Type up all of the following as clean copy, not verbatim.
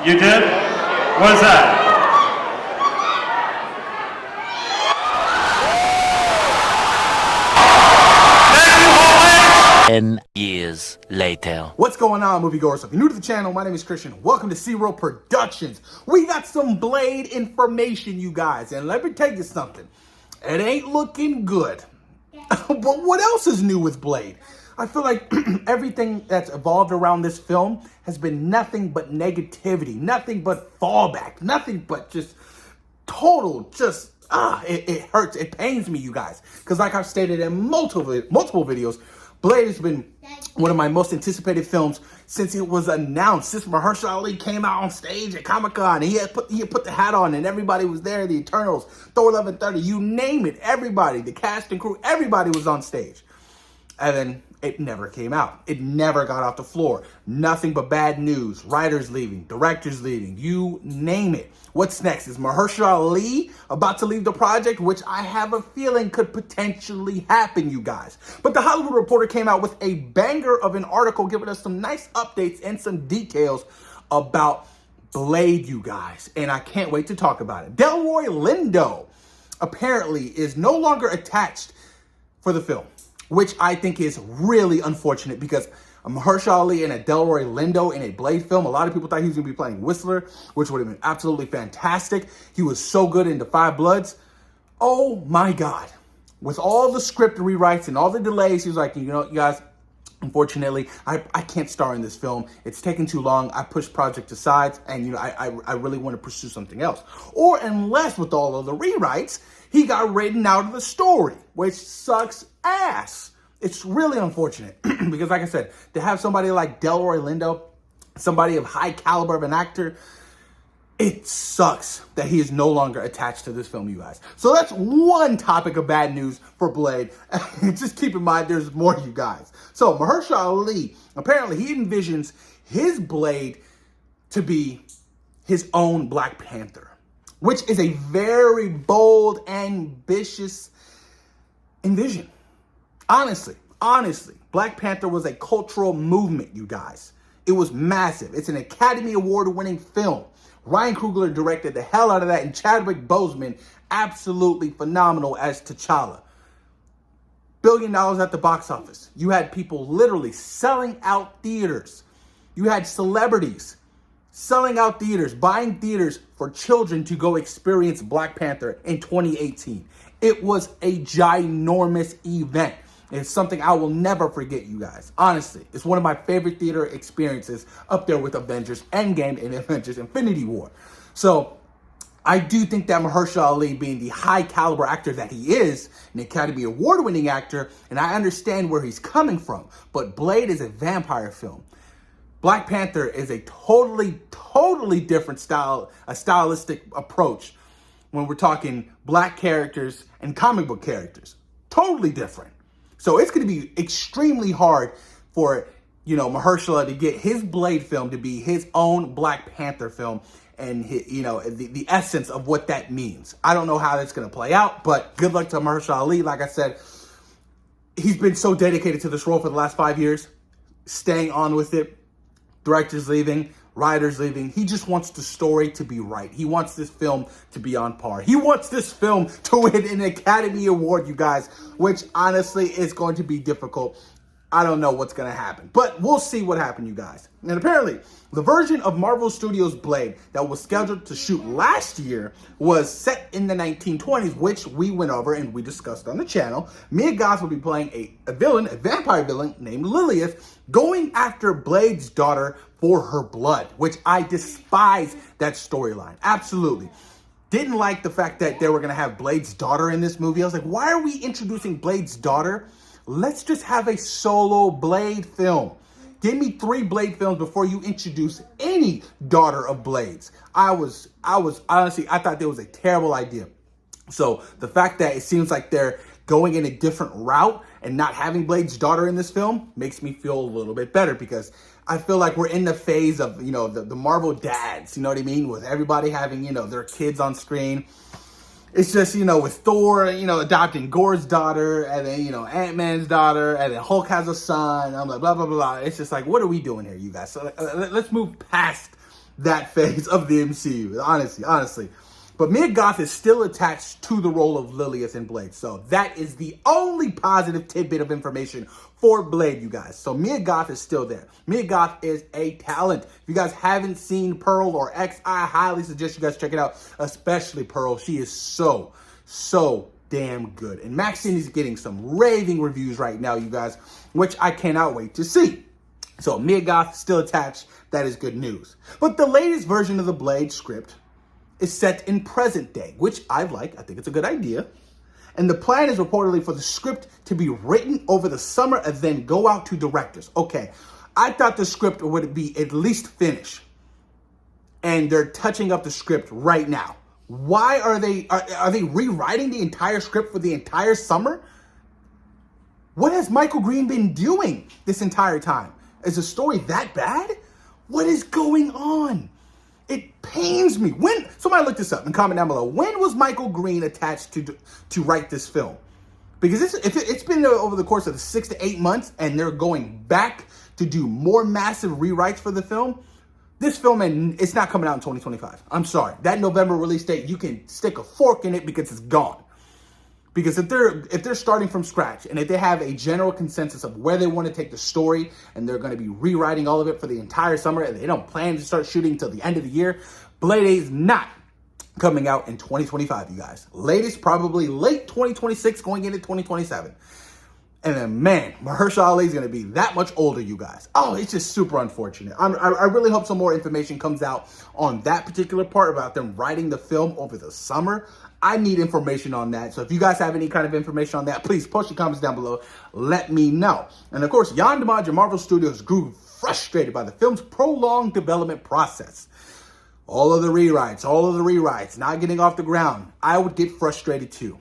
You did? What is that? 10 years later. What's going on, moviegoers? If you're new to the channel, my name is Christian. Welcome to SeaWorld Productions. We got some Blade information, you guys. And let me tell you something. It ain't looking good. But what else is new with Blade? I feel like everything that's evolved around this film has been nothing but negativity, nothing but fallback, nothing but just total, it hurts, it pains me, you guys. Because like I've stated in multiple videos, Blade has been one of my most anticipated films since it was announced. Since Mahershala came out on stage at Comic-Con, and he had put the hat on, and everybody was there. The Eternals, Thor: Love and Thunder, you name it, everybody, the cast and crew, everybody was on stage. And then it never came out. It never got off the floor. Nothing but bad news. Writers leaving, directors leaving, you name it. What's next? Is Mahershala about to leave the project? Which I have a feeling could potentially happen, you guys. But the Hollywood Reporter came out with a banger of an article giving us some nice updates and some details about Blade, you guys. And I can't wait to talk about it. Delroy Lindo apparently is no longer attached for the film, which I think is really unfortunate because Mahershala and a Delroy Lindo in a Blade film, a lot of people thought he was going to be playing Whistler, which would have been absolutely fantastic. He was so good in The Five Bloods. Oh my God. With all the script rewrites and all the delays, he was like, you know, you guys, unfortunately, I can't star in this film. It's taking too long. I pushed project aside and, you know, I really want to pursue something else. Or unless with all of the rewrites, he got written out of the story, which sucks ass. It's really unfortunate because, like I said, to have somebody like Delroy Lindo, somebody of high caliber of an actor, it sucks that he is no longer attached to this film, you guys. So that's one topic of bad news for Blade. Just keep in mind, there's more, you guys. So Mahershala, apparently he envisions his Blade to be his own Black Panther, which is a very bold, ambitious envision. Honestly, Black Panther was a cultural movement, you guys. It was massive. It's an Academy Award-winning film. Ryan Coogler directed the hell out of that, and Chadwick Boseman, absolutely phenomenal as T'Challa. $1 billion at the box office. You had people literally selling out theaters. You had celebrities selling out theaters, buying theaters for children to go experience Black Panther in 2018. It was a ginormous event. It's something I will never forget, you guys. Honestly, it's one of my favorite theater experiences, up there with Avengers Endgame and Avengers Infinity War. So I do think that Mahershala, being the high caliber actor that he is, an Academy Award-winning actor, and I understand where he's coming from, but Blade is a vampire film. Black Panther is a totally different style, a stylistic approach when we're talking black characters and comic book characters. Totally different. So it's going to be extremely hard for, you know, Mahershala to get his Blade film to be his own Black Panther film and, you know, the essence of what that means. I don't know how that's going to play out, but good luck to Mahershala. Like I said, he's been so dedicated to this role for the last 5 years, staying on with it. Directors leaving, writers leaving. He just wants the story to be right. He wants this film to be on par. He wants this film to win an Academy Award, you guys, which honestly is going to be difficult. I don't know what's going to happen, but we'll see what happens, you guys. And apparently, the version of Marvel Studios' Blade that was scheduled to shoot last year was set in the 1920s, which we went over and we discussed on the channel. Goth will be playing a villain, a vampire villain named Lilith, going after Blade's daughter for her blood, which I despise that storyline. Absolutely. Didn't like the fact that they were going to have Blade's daughter in this movie. I was like, why are we introducing Blade's daughter? Let's just have a solo Blade film. Give me 3 Blade films before you introduce any daughter of Blades. I was honestly, I thought that was a terrible idea. So the fact that it seems like they're going in a different route and not having Blade's daughter in this film makes me feel a little bit better, because I feel like we're in the phase of, you know, the Marvel dads, you know what I mean? With everybody having, you know, their kids on screen. It's just, you know, with Thor, you know, adopting Gore's daughter, and then, you know, Ant-Man's daughter, and then Hulk has a son. I'm like, blah, blah, blah. It's just like, what are we doing here, you guys? So let's move past that phase of the MCU, honestly. But Mia Goth is still attached to the role of Lilith in Blade. So that is the only positive tidbit of information for Blade, you guys. So Mia Goth is still there. Mia Goth is a talent. If you guys haven't seen Pearl or X, I highly suggest you guys check it out, especially Pearl. She is so damn good. And Maxine is getting some raving reviews right now, you guys, which I cannot wait to see. So Mia Goth still attached. That is good news. But the latest version of the Blade script is set in present day, which I like. I think it's a good idea. And the plan is reportedly for the script to be written over the summer and then go out to directors. Okay, I thought the script would be at least finished. And they're touching up the script right now. Why are they rewriting the entire script for the entire summer? What has Michael Green been doing this entire time? Is the story that bad? What is going on? It pains me. Somebody look this up and comment down below. When was Michael Green attached to write this film? Because it's been over the course of 6 to 8 months and they're going back to do more massive rewrites for the film. This film, and it's not coming out in 2025. I'm sorry. That November release date, you can stick a fork in it because it's gone. Because if they're starting from scratch and if they have a general consensus of where they want to take the story and they're going to be rewriting all of it for the entire summer and they don't plan to start shooting until the end of the year, Blade 8 is not coming out in 2025, you guys. Latest, probably late 2026 going into 2027. And then, man, Mahershala is going to be that much older, you guys. Oh, it's just super unfortunate. I really hope some more information comes out on that particular part about them writing the film over the summer. I need information on that. So if you guys have any kind of information on that, please post your comments down below. Let me know. And of course, Jan DeMage and Marvel Studios grew frustrated by the film's prolonged development process. All of the rewrites, not getting off the ground. I would get frustrated too.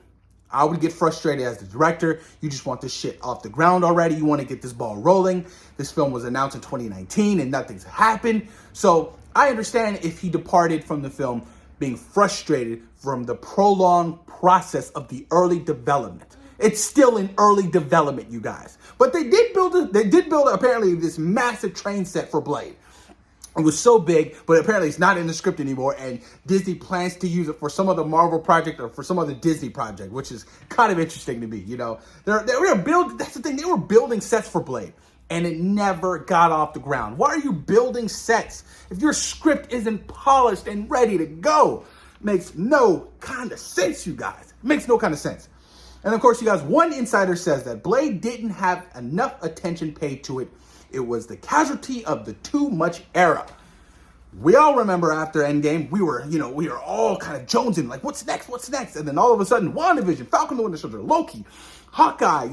I would get frustrated as the director. You just want this shit off the ground already. You want to get this ball rolling. This film was announced in 2019 and nothing's happened. So I understand if he departed from the film being frustrated from the prolonged process of the early development. It's still in early development, you guys. But they did build apparently this massive train set for Blade. It was so big, but apparently it's not in the script anymore, and Disney plans to use it for some other Marvel project or for some other Disney project, which is kind of interesting to me, you know. That's the thing, they were building sets for Blade, and it never got off the ground. Why are you building sets if your script isn't polished and ready to go? Makes no kind of sense, you guys. Makes no kind of sense. And of course, you guys, one insider says that Blade didn't have enough attention paid to it. It was the casualty of the too much era. We all remember after Endgame, we were all kind of jonesing, like, what's next? And then all of a sudden, WandaVision, Falcon the Winter Soldier, Loki, Hawkeye,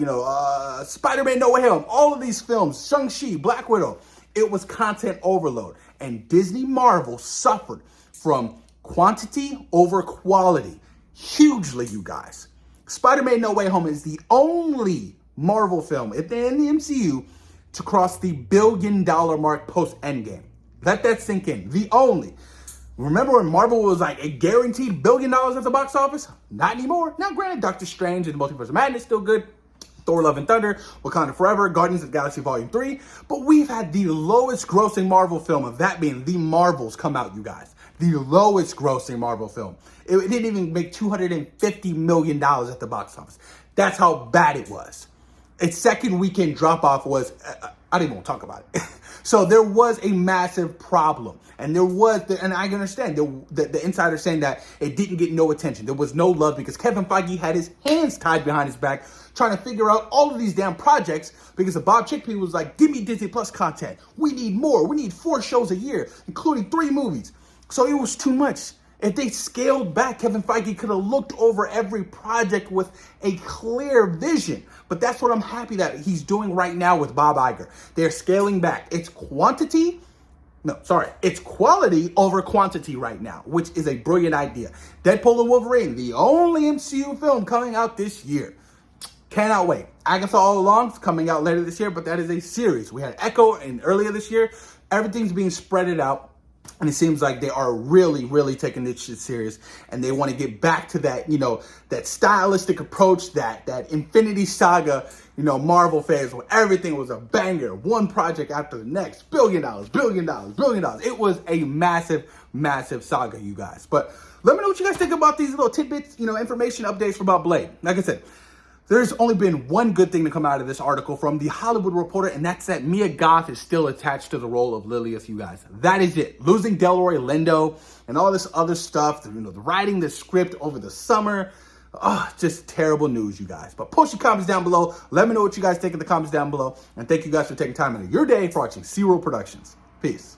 Spider-Man No Way Home, all of these films, Shang-Chi, Black Widow. It was content overload. And Disney Marvel suffered from quantity over quality. Hugely, you guys. Spider-Man No Way Home is the only Marvel film in the MCU to cross the $1 billion mark post-Endgame. Let that sink in. The only. Remember when Marvel was like a guaranteed $1 billion at the box office? Not anymore. Now, granted, Doctor Strange and the Multiverse of Madness still good. Thor, Love and Thunder, Wakanda Forever, Guardians of the Galaxy Volume 3. But we've had the lowest grossing Marvel film, of that being The Marvels, come out, you guys. The lowest grossing Marvel film. It didn't even make $250 million at the box office. That's how bad it was. Its second weekend drop-off was, I didn't even want to talk about it. So there was a massive problem. And and I understand, the insider saying that it didn't get no attention. There was no love because Kevin Feige had his hands tied behind his back trying to figure out all of these damn projects because Bob Chickpea was like, give me Disney Plus content. We need more. We need 4 shows a year, including 3 movies. So it was too much. If they scaled back, Kevin Feige could have looked over every project with a clear vision. But that's what I'm happy that he's doing right now with Bob Iger. They're scaling back. It's quality over quantity right now, which is a brilliant idea. Deadpool and Wolverine, the only MCU film coming out this year. Cannot wait. Agatha All Along is coming out later this year, but that is a series. We had Echo earlier this year. Everything's being spreaded out. And it seems like they are really, really taking this shit serious, and they want to get back to that, that stylistic approach, that Infinity Saga, Marvel phase where everything was a banger, one project after the next, $1 billion, $1 billion, $1 billion. It was a massive, massive saga, you guys. But let me know what you guys think about these little tidbits, information updates about Blade. Like I said, there's only been one good thing to come out of this article from The Hollywood Reporter, and that's that Mia Goth is still attached to the role of Lilith, you guys. That is it. Losing Delroy Lindo and all this other stuff, the writing the script over the summer. Oh, just terrible news, you guys. But post your comments down below. Let me know what you guys think in the comments down below. And thank you guys for taking time out of your day for watching C-Roll Productions. Peace.